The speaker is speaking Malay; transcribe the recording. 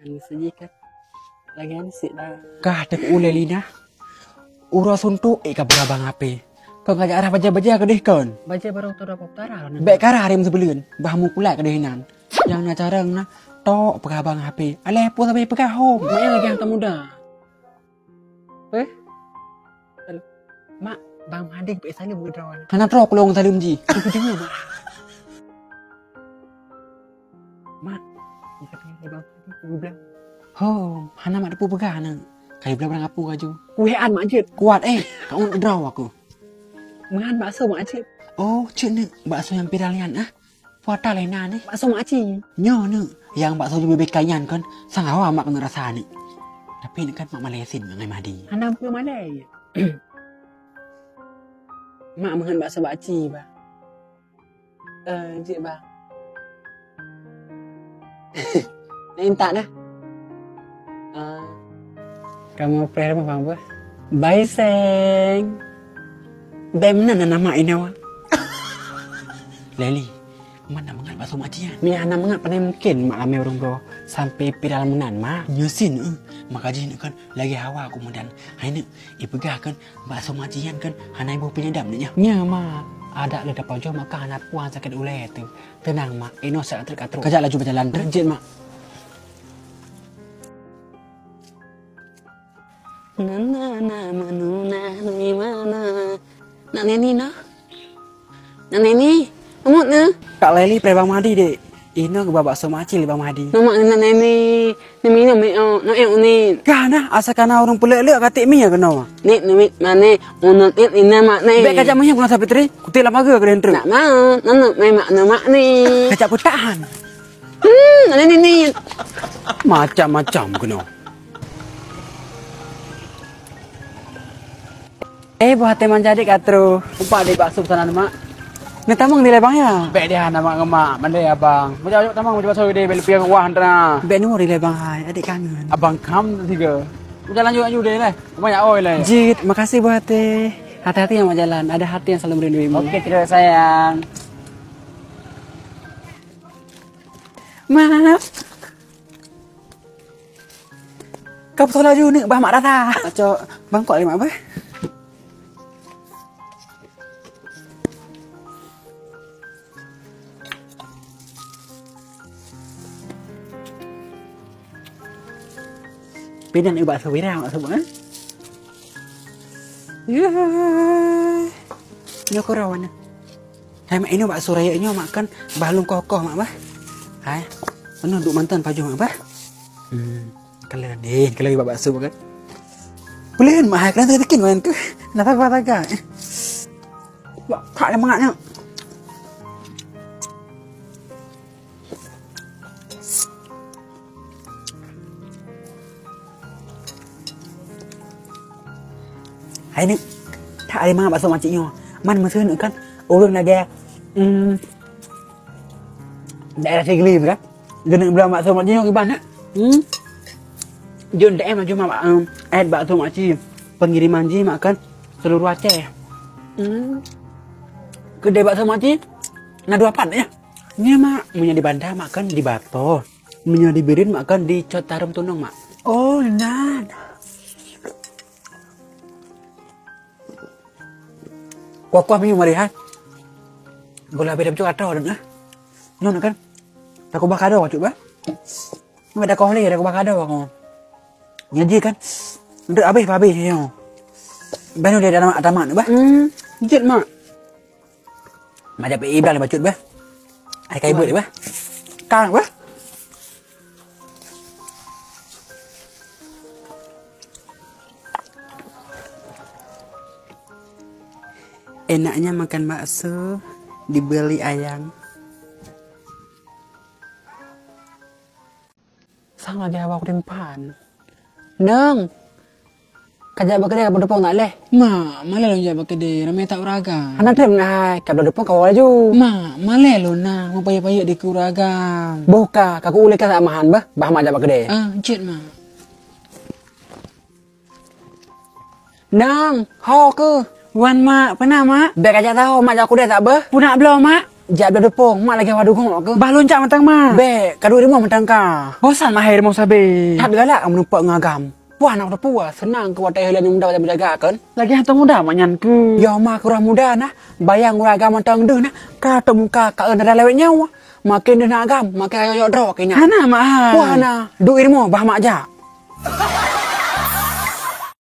Anu sajikan. Lagian sih lah. Kah ada ule lina. Ura suntuk ka berabang ape. Kau ngajak arah baja-baja ke deh kon. Baca baru tu dapat utara. Baik karah hari sebelum. Bahmu kulak ke dehinan. Yang nak carang na. Tok berabang ape. Aleh pun sampai pegah home. Mak yang lagi hantar muda. Mak, Bang Hadik baik salim berdrawan. Hana trok long salim ji. Aku dengar mak. Mak, ni katanya Bang Hadik aku bilang. Oh, hana mak depu pegah na. Kayu belah berang apu kaju. Kuean mak cik. Kuat kau nak draw aku. Mengan bakso mak cik. Oh, cik ni bakso yang piralian Puata lena ni. Bakso mak cik. Nyo ni. Yang bakso lebih baik kayan kan. Sang awak mak kena rasa ni. Tapi ni kan mak Malaysin ngai madi. Hana pun Malay. Mak mengan bakso mak cik ba. Cik ba. Nak dah. Kamu prayer apa bang? Bye seng. Bem mana nama ini awak? Leli, mana mengat bakso macian? Ni anak mengat pandai mungkin mak kami orang bro sampai pidal menan mak. Nyusin makaji ni kan lagi hawa aku mudan. Hai ni ipegah kan bakso macian kan hanai bu penyedap ni nya. Nya mak. Ada le dapat jo makan anak puan sakit ulai tu. Tenang mak, ino sak terkatruk. Kajak laju berjalan terjit mak. Nana manuna ni mana? Nak neni na? Nak neni? Amut na? Kak Leli pre Bang Madi dek. Ino ke bakso macil Bang Madi. Nama nak neni. Nemi na me no ni. Kana asakana orang pelek-lek katik mi ya kena. Ni nemi mane unut ina mak ni. Bek kajak mahnya kuna sapitri. Kutil lamaga ke dentro. Nak mau, nanu me mak na mak ni. Kajak putahan. Nak neni. Macam-macam kena. Buat teman jadi katro. Umpak di bakso sana mak. Ni tamang nilai bang ya. Bek dia nama ngemak, mandai abang. Macam tamang macam bakso dia beli piang wah antara. Bek ni nilai bang hai, adik kangen. Abang kam tiga. Jalan juga deh lah. Banyak oi lah. Jit, makasih buat teh. Hati-hati yang mau jalan. Ada hati yang selalu merindui. Oke, tidak sayang. Maaf. Kau betul laju ni, bah mak rata. Cok, bang kok lima apa? Pindah ubah sewira mak semua. Ya. Ini kau rawan. Hai mak ini bakso raya ini makan balung kokoh mak bah. Hai. Mana duk mantan paju mak bah? Kalian lagi bakso kan. Boleh mak hai kalian tekin kan tu. Nak apa taga. Wah, tak ada mangatnya. Hai ni tak ada mana bakso makciknya. Man masa ni kan orang lagi daerah Segli kan. Gena belah bakso makciknya gimana? Jom DM cuma add bakso makcik pengiriman je makan seluruh Aceh. Kedai bakso makcik nak 2 pat ya. Ni mak punya di Bandar makan di Bato. Punya di Birin makan di Cotarum Tunung mak. Oh, nah. Kuah mi marihan. Bola beda macam kata dah. Nona kan. Tak kubah kado cuk ba. Ada kau le, ada kubah kado aku. Nyaji kan. Ndak habis yo. Banu dia ada tamak ba. Jit mak. Macam ibal bacut ba. Ai kai buat ba. Kang ba. Enaknya makan bakso dibeli ayang. Sang lagi awak timpan. Neng. Kajak bakade apa depong nak leh? Malah lo jawab kedai, ramai tak uraga. Anak tem ngai, kabel depong kau laju. Malah lo nak mau payah-payah di uraga. Buka, kaku ulek ka samahan bah mak jawab kedai. Jit Neng, ho ke? Wan mak, pernah mak? Bek aja tahu mak aku dah tak bah. Punak belum mak? jap dah depong, mak lagi wadu gong ke. Bah loncak matang mah. Be, kadu dia mau mentang ka. Bosan mah air mau sabe. Tak galak kamu nampak ngagam. Puah nak puas, senang ke wadah helan muda jaga kan. Lagi hantu muda manyan ke. Ya mak kurang muda nah, bayang agam mentang deh nah. Ka to muka ka anda lewat nyawa. Makin dia nak agam, makin ayo draw kena. Hana mah. Puah nah, duit mo bah mak ja.